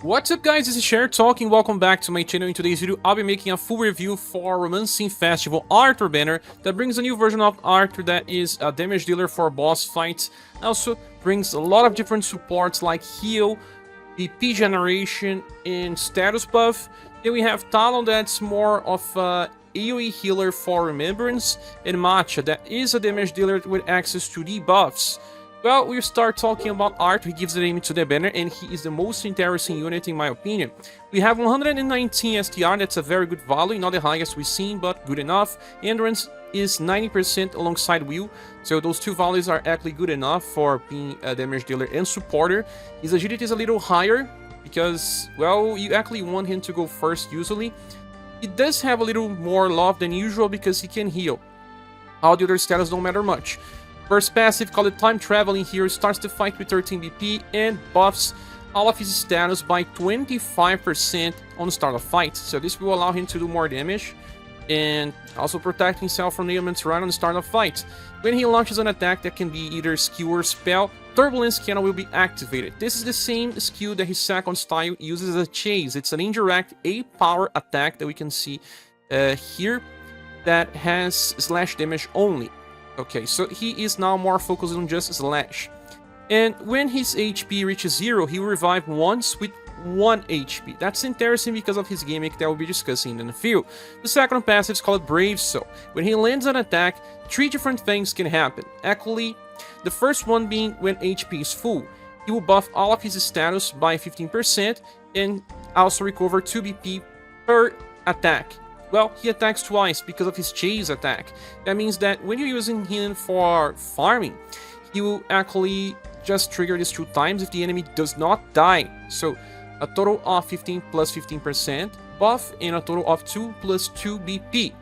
What's up guys, this is Cher talking, welcome back to my channel. In today's video, I'll be making a full review for Romancing Festival Arthur banner that brings a new version of Arthur that is a damage dealer for boss fights. Also brings a lot of different supports like heal, BP generation, and status buff. Then we have Talon that's more of a AoE healer for remembrance, and Macha that is a damage dealer with access to debuffs. Well, we start talking about Arthur. He gives the name to the banner, and he is the most interesting unit in my opinion. We have 119 STR, that's a very good value, not the highest we've seen, but good enough. Endurance is 90% alongside Will, so those two values are actually good enough for being a damage dealer and supporter. His agility is a little higher, because, well, you actually want him to go first usually. He does have a little more love than usual because he can heal. All the other status don't matter much. First passive, called Time Traveling here, starts the fight with 13 BP and buffs all of his status by 25% on the start of fight. So this will allow him to do more damage and also protect himself from the elements right on the start of fight. When he launches an attack that can be either skill or spell, Turbulence Cannon will be activated. This is the same skill that his second style uses as a chase. It's an indirect A-power attack that we can see here that has slash damage only. Okay, so he is now more focused on just slash. And when his HP reaches 0, he will revive once with 1 HP. That's interesting because of his gimmick that we'll be discussing in a few. The second passive is called Brave Soul. When he lands an attack, 3 different things can happen. Actually, the first one being when HP is full. He will buff all of his status by 15% and also recover 2 BP per attack. Well, he attacks twice because of his chase attack. That means that when you're using him for farming, he will actually just trigger this 2 times if the enemy does not die. So a total of 15 plus 15% buff and a total of 2 plus 2 BP.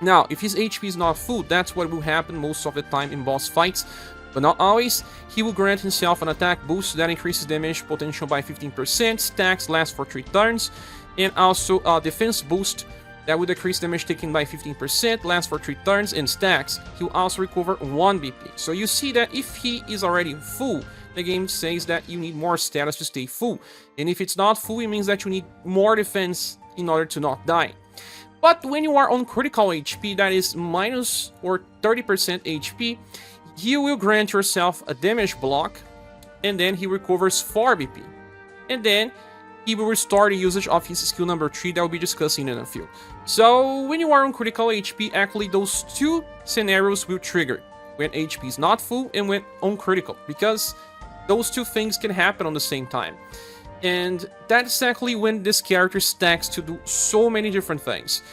Now, if his HP is not full, that's what will happen most of the time in boss fights, but not always. He will grant himself an attack boost that increases damage potential by 15%, stacks last for 3 turns, and also a defense boost that will decrease damage taken by 15%, lasts for 3 turns, and stacks. He will also recover 1 BP. So you see that if he is already full, the game says that you need more status to stay full. And if it's not full, it means that you need more defense in order to not die. But when you are on critical HP, that is minus or 30% HP, you will grant yourself a damage block, and then he recovers 4 BP. And then he will restore the usage of his skill number 3 that we'll be discussing in a few. So when you are on critical HP, actually those 2 scenarios will trigger. When HP is not full and when on critical, because those 2 things can happen on the same time. And that's exactly when this character stacks to do so many different things.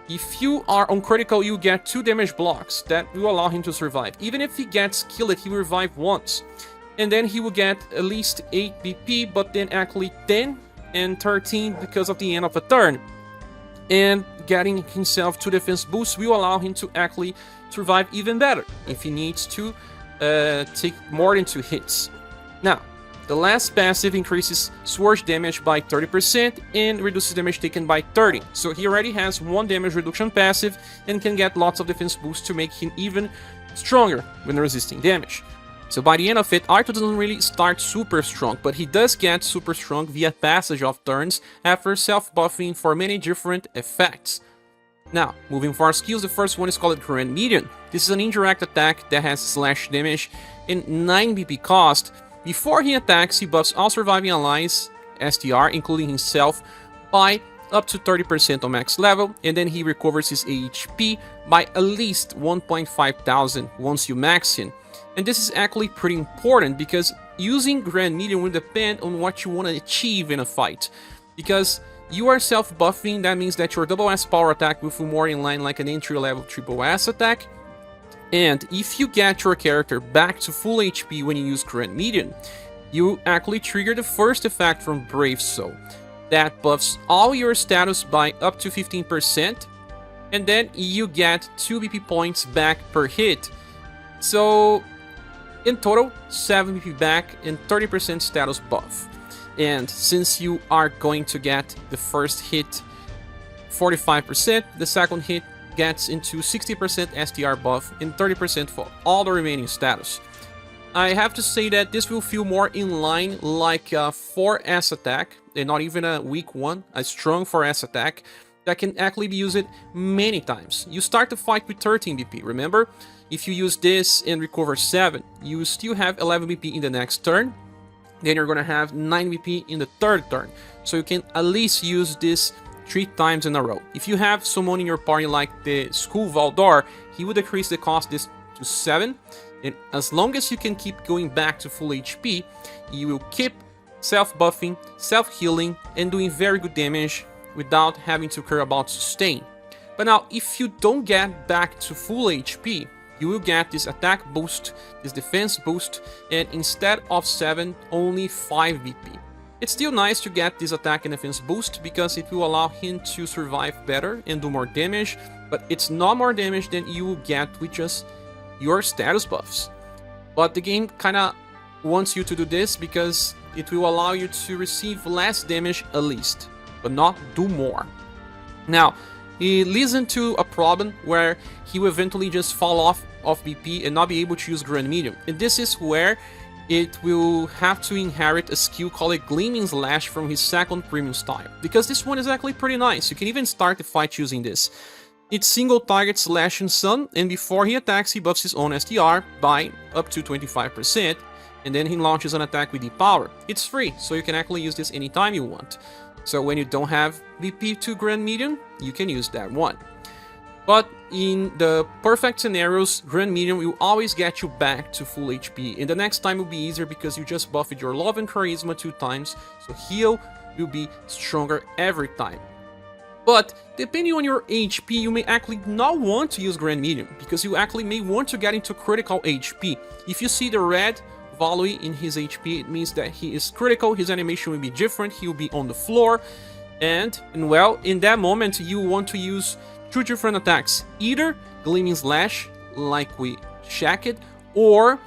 If you are on critical, you get 2 damage blocks that will allow him to survive. Even if he gets killed, he will revive once. And then he will get at least 8 BP, but then actually 10 and 13 because of the end of a turn. And getting himself 2 defense boosts will allow him to actually survive even better if he needs to take more than 2 hits. Now, the last passive increases sword damage by 30% and reduces damage taken by 30. So he already has 1 damage reduction passive and can get lots of defense boosts to make him even stronger when resisting damage. So by the end of it, Arthur doesn't really start super strong, but he does get super strong via passage of turns after self-buffing for many different effects. Now, moving for our skills, the first one is called Grand Median. This is an indirect attack that has slash damage and 9 BP cost. Before he attacks, he buffs all surviving allies, STR, including himself, by up to 30% on max level, and then he recovers his HP by at least 1.5 thousand once you max him. And this is actually pretty important because using Grand Median will depend on what you want to achieve in a fight. Because you are self-buffing, that means that your double S power attack will feel more in line like an entry-level triple S attack. And if you get your character back to full HP when you use Grand Median, you actually trigger the first effect from Brave Soul. That buffs all your status by up to 15%, and then you get 2 BP points back per hit. So in total, 7 BP back and 30% status buff. And since you are going to get the first hit 45%, the second hit gets into 60% STR buff and 30% for all the remaining status. I have to say that this will feel more in line like a 4S attack, and not even a weak one, a strong 4S attack that can actually be used many times. You start the fight with 13 BP, remember? If you use this and recover 7, you still have 11 BP in the next turn, then you're gonna have 9 BP in the third turn. So you can at least use this 3 times in a row. If you have someone in your party like the School Valdor, he will decrease the cost this to 7, and as long as you can keep going back to full HP, you will keep self-buffing, self-healing, and doing very good damage without having to care about sustain. But now, if you don't get back to full HP, you will get this attack boost, this defense boost, and instead of 7, only 5 BP. It's still nice to get this attack and defense boost because it will allow him to survive better and do more damage, but it's not more damage than you will get with just your status buffs. But the game kinda wants you to do this because it will allow you to receive less damage at least, but not do more. Now, he leads into a problem where he will eventually just fall off of BP and not be able to use Grand Medium. And this is where it will have to inherit a skill called Gleaming Slash from his second premium style, because this one is actually pretty nice. You can even start the fight using this. It's single target slash and sun, and before he attacks he buffs his own STR by up to 25%, and then he launches an attack with deep power. It's free, so you can actually use this anytime you want. So when you don't have VP to Grand Medium, you can use that one. But in the perfect scenarios, Grand Medium will always get you back to full HP, and the next time will be easier because you just buffed your Love and Charisma 2 times, so heal will be stronger every time. But depending on your HP, you may actually not want to use Grand Medium, because you actually may want to get into critical HP. If you see the red value in his HP, it means that he is critical, his animation will be different, he will be on the floor, and well, in that moment you want to use 2 different attacks, either Gleaming Slash, like we checked, or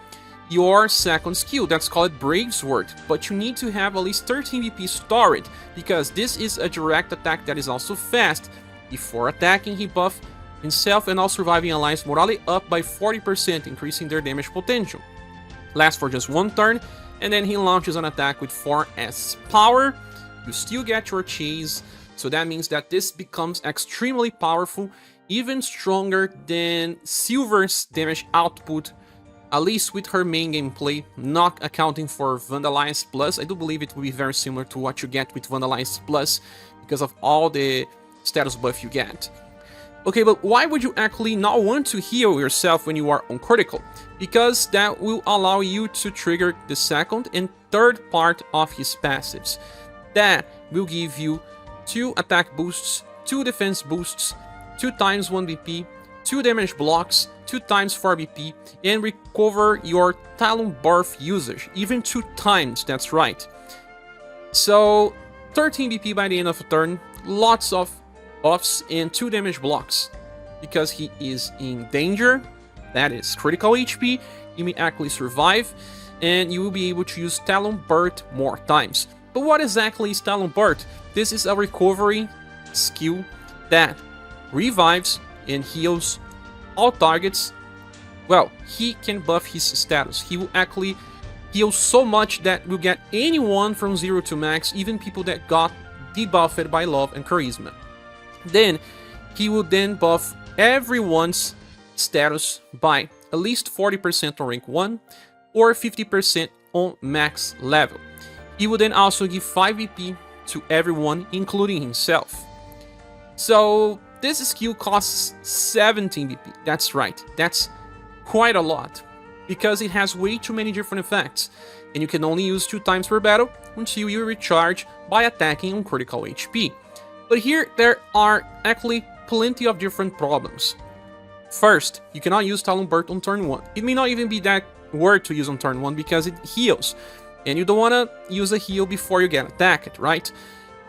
your second skill, that's called Brave Sword, but you need to have at least 13 BP stored, because this is a direct attack that is also fast. Before attacking, he buffs himself and all surviving allies morale up by 40%, increasing their damage potential. Lasts for just 1 turn, and then he launches an attack with 4S power. You still get your chase, so that means that this becomes extremely powerful, even stronger than Silver's damage output, at least with her main gameplay, not accounting for Vandalize Plus. I do believe it will be very similar to what you get with Vandalize Plus because of all the status buff you get. Okay, but why would you actually not want to heal yourself when you are on critical? Because that will allow you to trigger the second and third part of his passives. That will give you 2 attack boosts, 2 defense boosts, 2 times 1 BP, 2 damage blocks, 2 times 4 BP, and recover your Talon buff usage, even 2 times, that's right. So 13 BP by the end of the turn, lots of buffs and 2 damage blocks. Because he is in danger, that is critical HP, you may actually survive, and you will be able to use Talon Burst more times. But what exactly is Talon Burst? This is a recovery skill that revives and heals all targets. Well, he can buff his status. He will actually heal so much that will get anyone from 0 to max, even people that got debuffed by Love and Charisma. Then he will then buff everyone's status by at least 40% on rank 1 or 50% on max level. He will then also give 5 VP to everyone, including himself. So this skill costs 17 BP. That's right, that's quite a lot, because it has way too many different effects, and you can only use 2 times per battle until you recharge by attacking on critical HP. But here there are actually plenty of different problems. First, you cannot use Talon Burst on turn 1. It may not even be that worth to use on turn 1 because it heals, and you don't want to use a heal before you get attacked, right?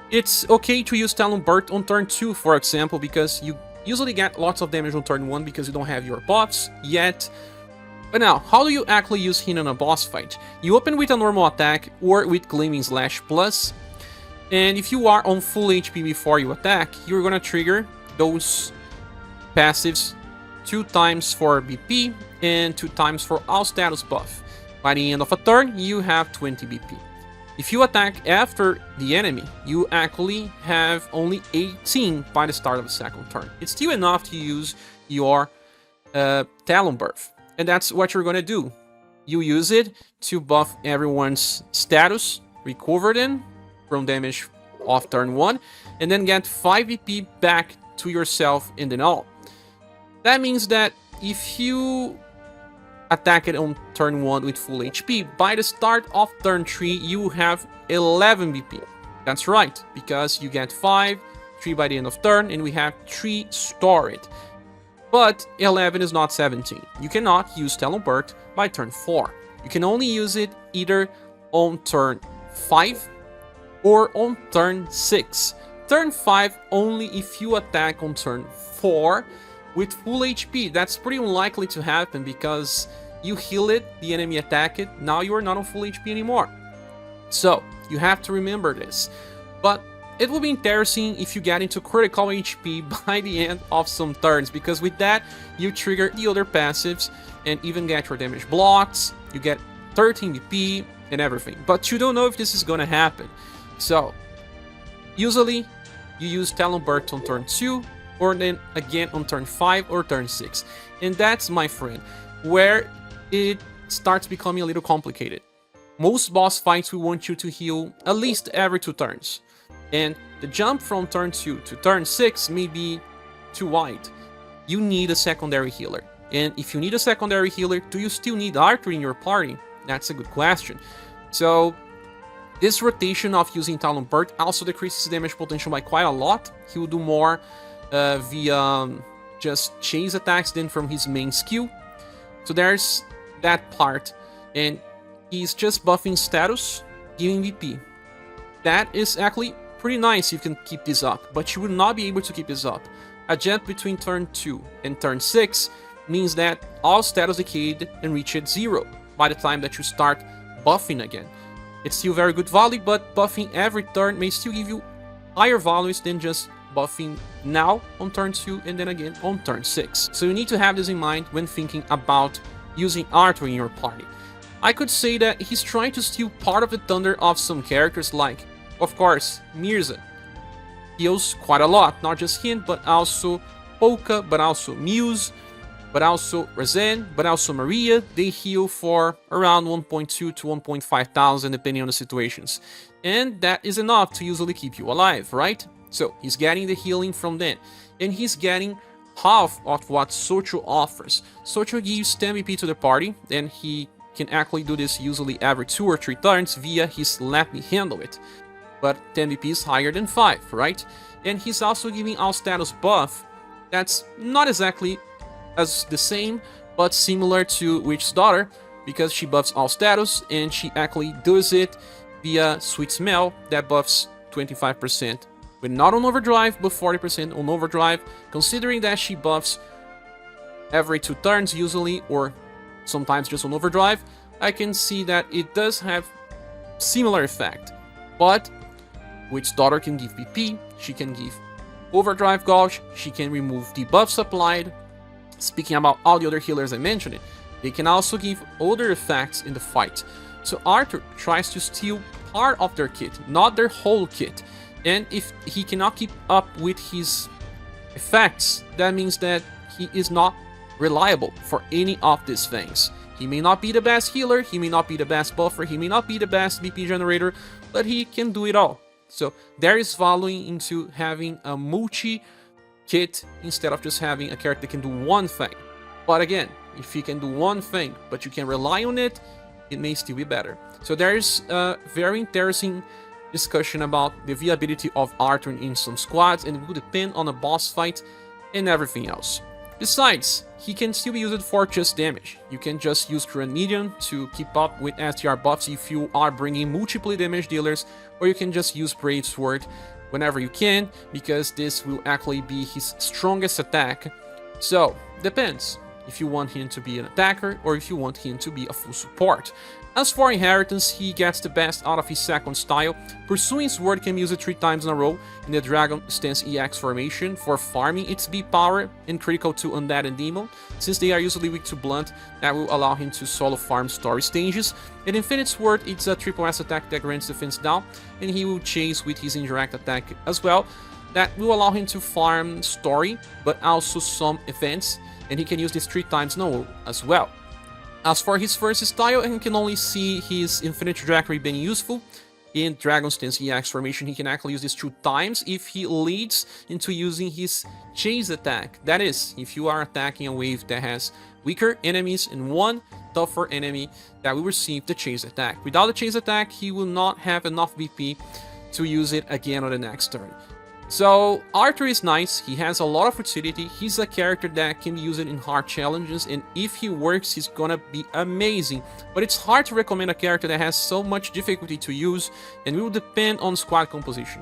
It's okay to use Talon Burst on turn 2, for example, because you usually get lots of damage on turn 1 because you don't have your buffs yet. But now, how do you actually use him in a boss fight? You open with a normal attack or with Gleaming Slash Plus, and if you are on full HP before you attack, you're gonna trigger those passives 2 times for BP and 2 times for all status buff. By the end of a turn, you have 20 BP. If you attack after the enemy, you actually have only 18 by the start of the second turn. It's still enough to use your Talon buff, and that's what you're gonna do. You use it to buff everyone's status, recover them from damage of turn 1, and then get 5 BP back to yourself in the null. That means that if you attack it on turn 1 with full HP, by the start of turn 3 you have 11 BP. That's right, because you get 5, 3 by the end of turn, and we have 3 stored. But 11 is not 17. You cannot use Talon Burst by turn 4. You can only use it either on turn 5 or on turn 6. Turn 5 only if you attack on turn 4 with full HP. That's pretty unlikely to happen because you heal it, the enemy attack it, now you are not on full HP anymore. So you have to remember this. But it will be interesting if you get into critical HP by the end of some turns, because with that you trigger the other passives and even get your damage blocked, you get 13 BP and everything. But you don't know if this is gonna happen. So usually you use Talon Burst on turn 2 or then again on turn 5 or turn 6. And that's, my friend, where it starts becoming a little complicated. Most boss fights will want you to heal at least every 2 turns. And the jump from turn 2 to turn 6 may be too wide. You need a secondary healer. And if you need a secondary healer, do you still need Arthur in your party? That's a good question. So this rotation of using Talon Burst also decreases damage potential by quite a lot. He will do more via just chase attacks than from his main skill. So there's that part. And he's just buffing status, giving BP. That is actually pretty nice if you can keep this up, but you will not be able to keep this up. A jump between turn 2 and turn 6 means that all status decayed and reached 0 by the time that you start buffing again. It's still very good value, but buffing every turn may still give you higher values than just buffing now on turn 2 and then again on turn 6. So you need to have this in mind when thinking about using Arthur in your party. I could say that he's trying to steal part of the thunder of some characters like, of course, Mirza. Heals quite a lot, not just him, but also Polka, but also Muse, but also Razen, but also Maria. They heal for around 1.2 to 1.5 thousand depending on the situations. And that is enough to usually keep you alive, right? So he's getting the healing from them. And he's getting half of what Socho offers. Socho gives 10 BP to the party, and he can actually do this usually every 2 or 3 turns via his Let Me Handle It. But 10 BP is higher than 5, right? And he's also giving all status buff that's not exactly as the same, but similar to Witch's Daughter, because she buffs all status, and she actually does it via Sweet Smell that buffs 25%. But not on overdrive, but 40% on overdrive, considering that she buffs every 2 turns usually, or sometimes just on overdrive. I can see that it does have similar effect. But Witch's Daughter can give BP, she can give overdrive gauge, she can remove debuffs applied. Speaking about all the other healers I mentioned, they can also give other effects in the fight. So Arthur tries to steal part of their kit, not their whole kit. And if he cannot keep up with his effects, that means that he is not reliable for any of these things. He may not be the best healer, he may not be the best buffer, he may not be the best BP generator, but he can do it all. So there is value into having a multi-kit instead of just having a character that can do one thing. But again, if he can do one thing, but you can rely on it, it may still be better. So there is a very interesting discussion about the viability of Arthur in some squads, and it will depend on a boss fight and everything else. Besides, he can still be used for just damage. You can just use current medium to keep up with STR buffs if you are bringing multiple damage dealers, or you can just use Brave Sword whenever you can, because this will actually be his strongest attack. So, depends. if you want him to be an attacker or if you want him to be a full support. As for inheritance, he gets the best out of his second style. Pursuing Sword can be used 3 times in a row in the Dragon Stance EX formation for farming its B power and critical to Undead and Demon. Since they are usually weak to Blunt, that will allow him to solo farm story stages. And Infinite Sword, it's a triple S attack that grants defense down, and he will chase with his indirect attack as well. That will allow him to farm story, but also some events, and he can use this 3 times in a row as well. As for his first style, he can only see his Infinite Trajectory being useful. In Dragon Stance EX formation, he can actually use this 2 times if he leads into using his Chase attack. That is, if you are attacking a wave that has weaker enemies and 1 tougher enemy that will receive the Chase attack. Without the Chase attack, he will not have enough BP to use it again on the next turn. So Arthur is nice, he has a lot of utility, he's a character that can be used in hard challenges, and if he works he's gonna be amazing. But it's hard to recommend a character that has so much difficulty to use and will depend on squad composition.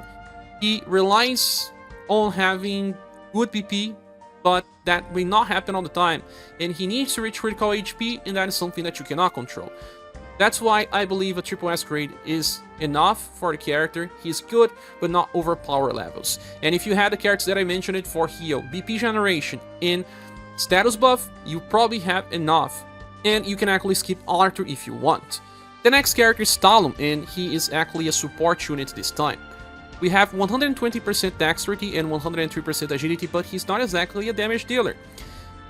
He relies on having good PP, but that will not happen all the time, and he needs to reach critical HP, and that is something that you cannot control. That's why I believe a triple S grade is enough for the character. He's good, but not overpower levels. And if you had the characters that I mentioned for heal, BP generation, and status buff, you probably have enough. And you can actually skip Arthur if you want. The next character is Talon, and he is actually a support unit this time. We have 120% dexterity and 103% agility, but he's not exactly a damage dealer.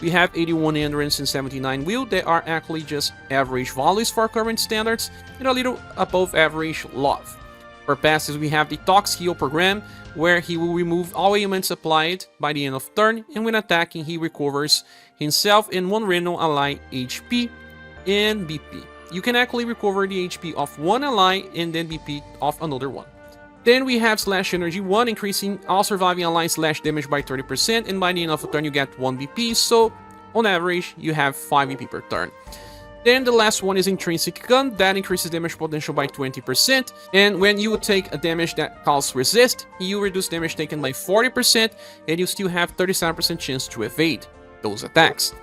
We have 81 endurance and 79 will that are actually just average values for current standards and a little above average love. For passives, we have the Tox Heal program, where he will remove all ailments applied by the end of turn, and when attacking he recovers himself and 1 random ally HP and BP. You can actually recover the HP of 1 ally and then BP of another one. Then we have Slash Energy 1, increasing all surviving allies slash damage by 30%, and by the end of the turn you get 1 BP, so on average you have 5 BP per turn. Then the last one is Intrinsic Gun, that increases damage potential by 20%, and when you take a damage that causes resist, you reduce damage taken by 40%, and you still have 37% chance to evade those attacks.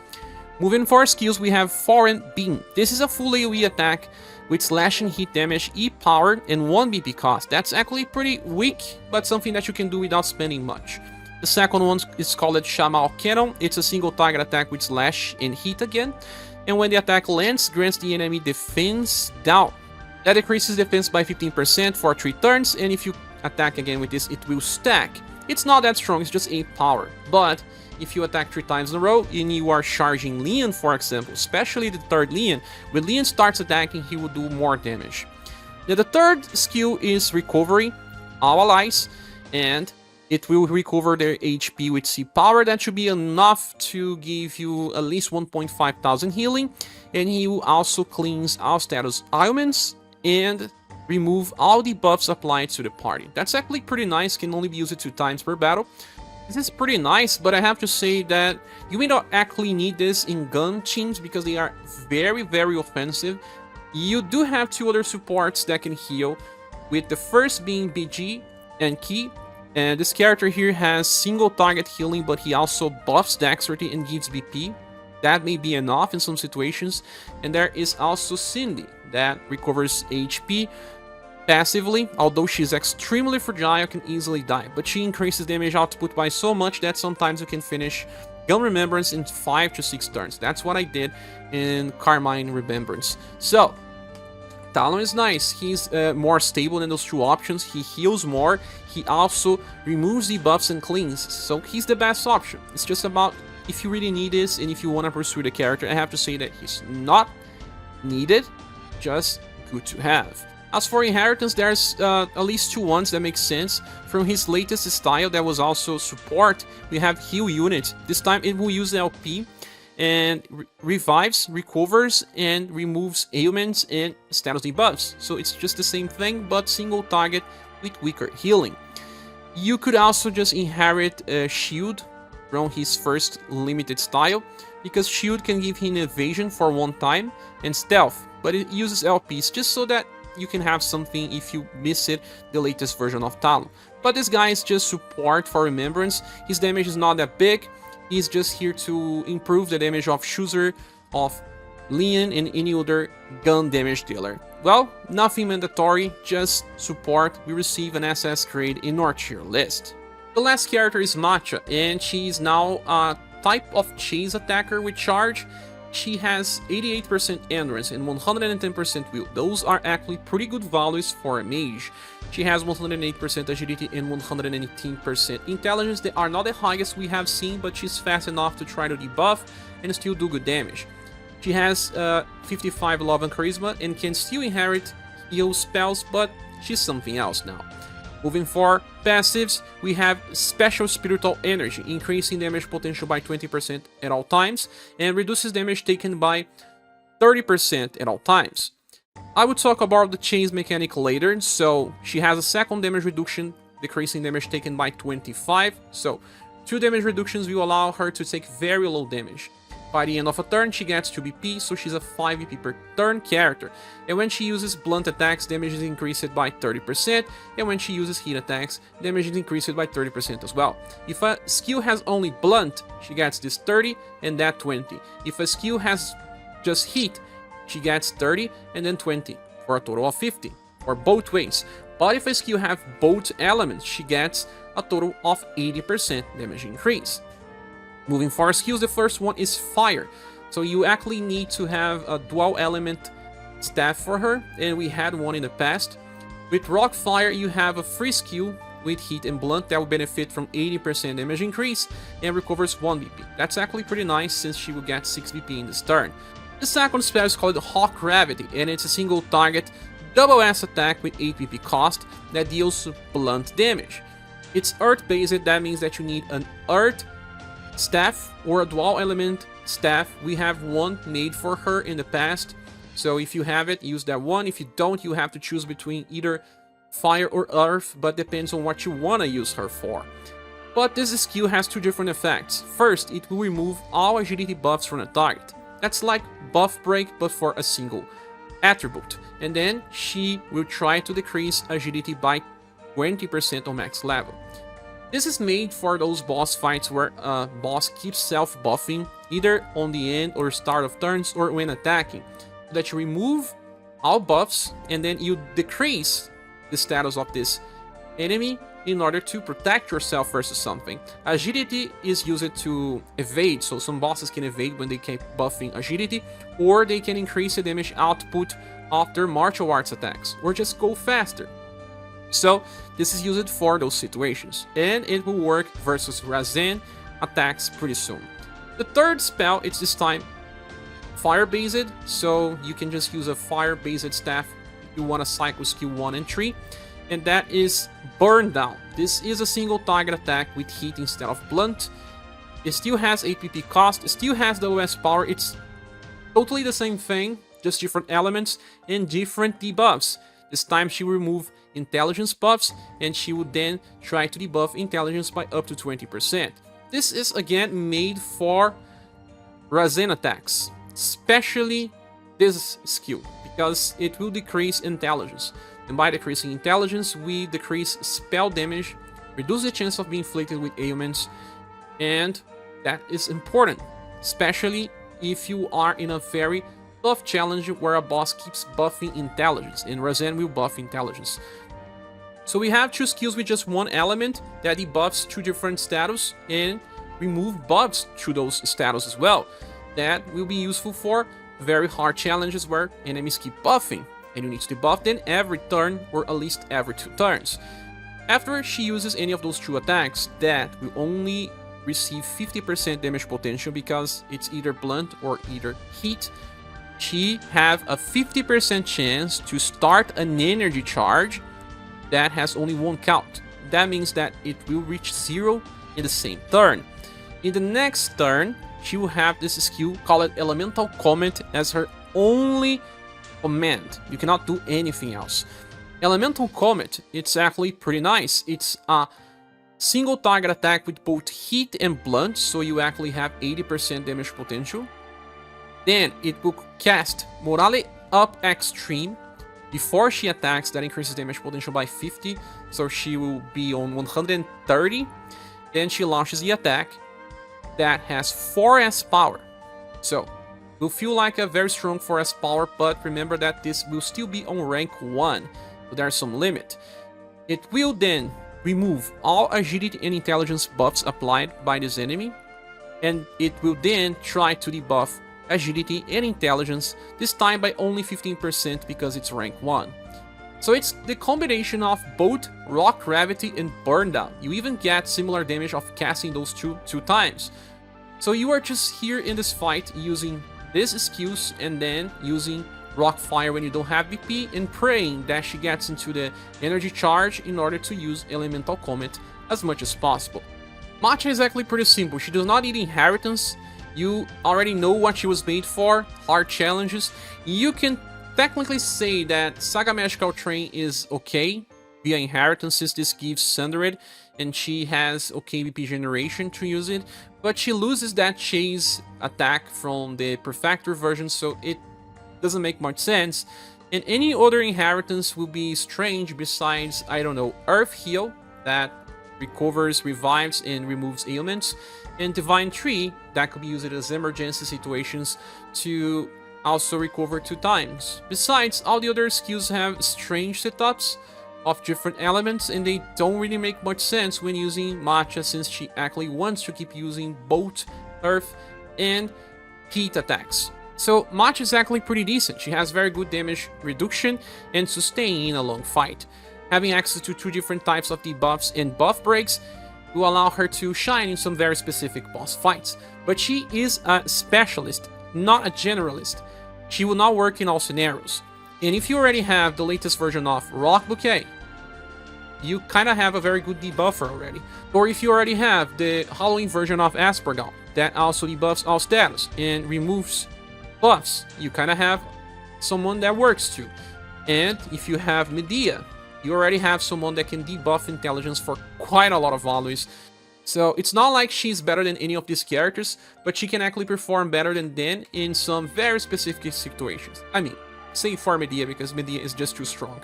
Moving for our skills, we have Foreign Beam. This is a full AoE attack with slashing hit damage, E power, and 1 BP cost. That's actually pretty weak, but something that you can do without spending much. The second one is called Shamal Cannon. It's a single target attack with slash and hit again, and when the attack lands, grants the enemy defense down. That decreases defense by 15% for 3 turns, and if you attack again with this, it will stack. It's not that strong, it's just 8 power, but if you attack 3 times in a row and you are charging Leon, for example, especially the third Leon, when Leon starts attacking, he will do more damage. Now the third skill is Recovery, all allies, and it will recover their HP with C power. That should be enough to give you at least 1,500 healing, and he will also cleanse all status ailments and remove all the buffs applied to the party. That's actually pretty nice, can only be used 2 times per battle. This is pretty nice, but I have to say that you may not actually need this in gun teams because they are very, very offensive. You do have 2 other supports that can heal, with the first being BG and Key. And this character here has single target healing, but he also buffs dexterity and gives BP. That may be enough in some situations. And there is also Cindy, that recovers HP passively, although she's extremely fragile, can easily die, but she increases damage output by so much that sometimes you can finish Gun Remembrance in 5 to 6 turns. That's what I did in Carmine Remembrance. So, Talon is nice, he's more stable than those 2 options, he heals more, he also removes debuffs and cleans, so he's the best option. It's just about if you really need this and if you want to pursue the character. I have to say that he's not needed, just good to have. As for inheritance, there's at least 2 ones that make sense. From his latest style that was also support, we have Heal Unit. This time it will use LP and revives, recovers, and removes ailments and status debuffs. So it's just the same thing, but single target with weaker healing. You could also just inherit Shield from his first limited style, because Shield can give him evasion for 1 time and stealth, but it uses LPs just so that you can have something if you miss it, the latest version of Talon. But this guy is just support for Remembrance. His damage is not that big, He's just here to improve the damage of Chooser, of Leon, and any other gun damage dealer. Well, nothing mandatory, just support. We receive an SS grade in our tier list. The last character is Macha, and she's now a type of chase attacker with charge. She has 88% endurance and 110% will. Those are actually pretty good values for a mage. She has 108% agility and 118% intelligence. They are not the highest we have seen, but she's fast enough to try to debuff and still do good damage. She has 55 love and charisma and can still inherit heal spells, but she's something else now. Moving for passives, we have Special Spiritual Energy, increasing damage potential by 20% at all times, and reduces damage taken by 30% at all times. I will talk about the chains mechanic later, so she has a second damage reduction, decreasing damage taken by 25, so 2 damage reductions will allow her to take very low damage. By the end of a turn, she gets 2 BP, so she's a 5 BP per turn character. And when she uses blunt attacks, damage is increased by 30%, and when she uses heat attacks, damage is increased by 30% as well. If a skill has only blunt, she gets this 30 and that 20. If a skill has just heat, she gets 30 and then 20, for a total of 50, or both ways. But if a skill has both elements, she gets a total of 80% damage increase. Moving for skills, the first one is fire. So you actually need to have a dual element staff for her, and we had one in the past. With rock fire, you have a free skill with heat and blunt that will benefit from 80% damage increase and recovers 1 BP. That's actually pretty nice since she will get 6 BP in this turn. The second spell is called Hawk Gravity, and it's a single target double S attack with 8 BP cost that deals blunt damage. It's earth based, that means that you need an earth staff or a dual element staff. We have one made for her in the past, so if you have it, use that one. If you don't, you have to choose between either fire or earth, but depends on what you want to use her for. But this skill has 2 different effects. First, it will remove all agility buffs from a target. That's like buff break, but for a single attribute. And then she will try to decrease agility by 20% on max level. This is made for those boss fights where a boss keeps self-buffing, either on the end or start of turns or when attacking, so that you remove all buffs and then you decrease the status of this enemy in order to protect yourself versus something. Agility is used to evade, so some bosses can evade when they keep buffing agility, or they can increase the damage output of their martial arts attacks, or just go faster. So this is used for those situations, and it will work versus Razen attacks pretty soon. The third spell, it's this time fire-based, so you can just use a fire-based staff if you want to cycle skill 1 and 3, and that is Burn Down. This is a single target attack with heat instead of blunt. It still has 8 PP cost, it still has the OS power, it's totally the same thing, just different elements and different debuffs. This time she will remove intelligence buffs, and she would then try to debuff intelligence by up to 20%. This is again made for Razen attacks, especially this skill, because it will decrease intelligence. And by decreasing intelligence, we decrease spell damage, reduce the chance of being inflicted with ailments, and that is important, especially if you are in a very tough challenge where a boss keeps buffing intelligence, and Razen will buff intelligence. So we have 2 skills with just 1 element that debuffs 2 different status and remove buffs to those status as well. That will be useful for very hard challenges where enemies keep buffing, and you need to debuff them every turn or at least every 2 turns. After she uses any of those 2 attacks, that will only receive 50% damage potential because it's either blunt or either heat. She have a 50% chance to start an energy charge that has only 1 count. That means that it will reach 0 in the same turn. In the next turn, she will have this skill called Elemental Comet as her only command. You cannot do anything else. Elemental Comet, it's actually pretty nice. It's a single target attack with both heat and blunt, so you actually have 80% damage potential. Then it will cast Morale Up Extreme. Before she attacks, that increases damage potential by 50, so she will be on 130. Then she launches the attack. that has 4S power. So, will feel like a very strong 4S power, but remember that this will still be on rank 1, so there's some limit. It will then remove all agility and intelligence buffs applied by this enemy, and it will then try to debuff agility and intelligence, this time by only 15% because it's rank 1. So it's the combination of both rock gravity and burn down. You even get similar damage of casting those two times. So you are just here in this fight using these skills and then using rock fire when you don't have BP and praying that she gets into the energy charge in order to use elemental comet as much as possible. Macha is actually pretty simple. She does not need inheritance. You already know what she was made for, hard challenges. You can technically say that SaGa Magical Train is okay via inheritance, since this gives Sundered and she has okay BP generation to use it, but she loses that chase attack from the Perfector version, so it doesn't make much sense. And any other inheritance will be strange besides, I don't know, Earth Heal that recovers, revives, and removes ailments, and Divine Tree that could be used as emergency situations to also recover 2 times. Besides, all the other skills have strange setups of different elements, and they don't really make much sense when using Macha, since she actually wants to keep using both Earth and Heat attacks. So Macha is actually pretty decent. She has very good damage reduction and sustain in a long fight. Having access to 2 different types of debuffs and buff breaks will allow her to shine in some very specific boss fights. But she is a specialist, not a generalist. She will not work in all scenarios. And if you already have the latest version of Rock Bouquet, you kinda have a very good debuffer already. Or if you already have the Halloween version of Aspergal, that also debuffs all status and removes buffs, you kinda have someone that works too. And if you have Medea, you already have someone that can debuff intelligence for quite a lot of values. So it's not like she's better than any of these characters, but she can actually perform better than them in some very specific situations. I mean, save for Medea, because Medea is just too strong.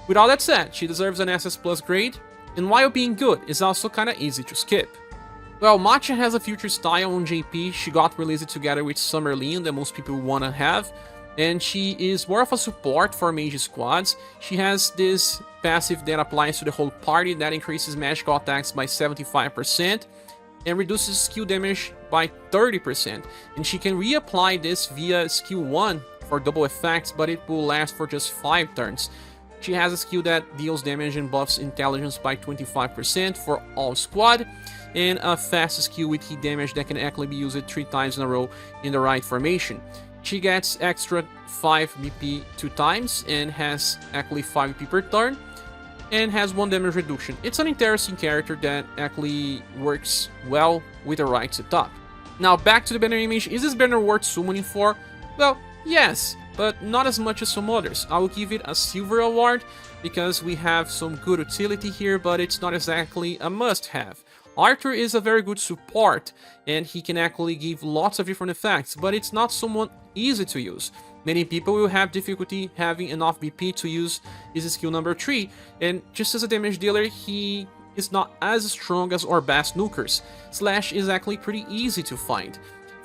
With all that said, she deserves an SS Plus grade, and while being good, is also kinda easy to skip. Well, Macha has a future style on JP. She got released together with Summer Leon that most people wanna have, and she is more of a support for mage squads. She has this passive that applies to the whole party that increases magical attacks by 75% and reduces skill damage by 30%, and she can reapply this via skill 1 for double effects, but it will last for just 5 turns. She has a skill that deals damage and buffs intelligence by 25% for all squad, and a fast skill with hit damage that can actually be used 3 times in a row in the right formation. She gets extra 5 BP 2 times and has actually 5 BP per turn, and has 1 damage reduction. It's an interesting character that actually works well with the right setup. Now back to the banner image. Is this banner worth summoning for? Well, yes, but not as much as some others. I will give it a silver award because we have some good utility here, but it's not exactly a must-have. Arthur is a very good support, and he can actually give lots of different effects, but it's not someone easy to use. Many people will have difficulty having enough BP to use his skill number 3, and just as a damage dealer, he is not as strong as our best nukers. Slash is actually pretty easy to find.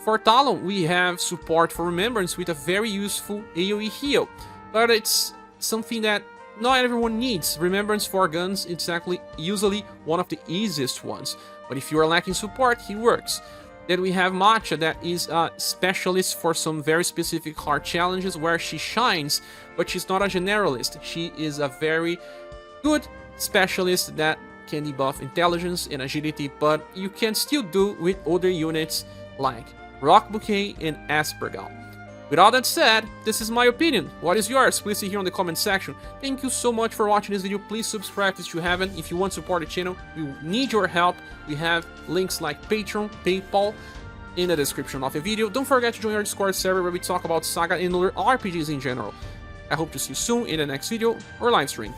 For Talon, we have support for Remembrance with a very useful AoE heal, but it's something that not everyone needs. Remembrance for guns is actually usually one of the easiest ones, but if you are lacking support, he works. Then we have Macha, that is a specialist for some very specific hard challenges where she shines, but she's not a generalist. She is a very good specialist that can debuff intelligence and agility, but you can still do with other units like Rock Bouquet and Aspergal. With all that said, this is my opinion. What is yours? Please see here in the comment section. Thank you so much for watching this video. Please subscribe if you haven't. If you want to support the channel, we need your help. We have links like Patreon, PayPal in the description of the video. Don't forget to join our Discord server where we talk about SaGa and other RPGs in general. I hope to see you soon in the next video or live stream.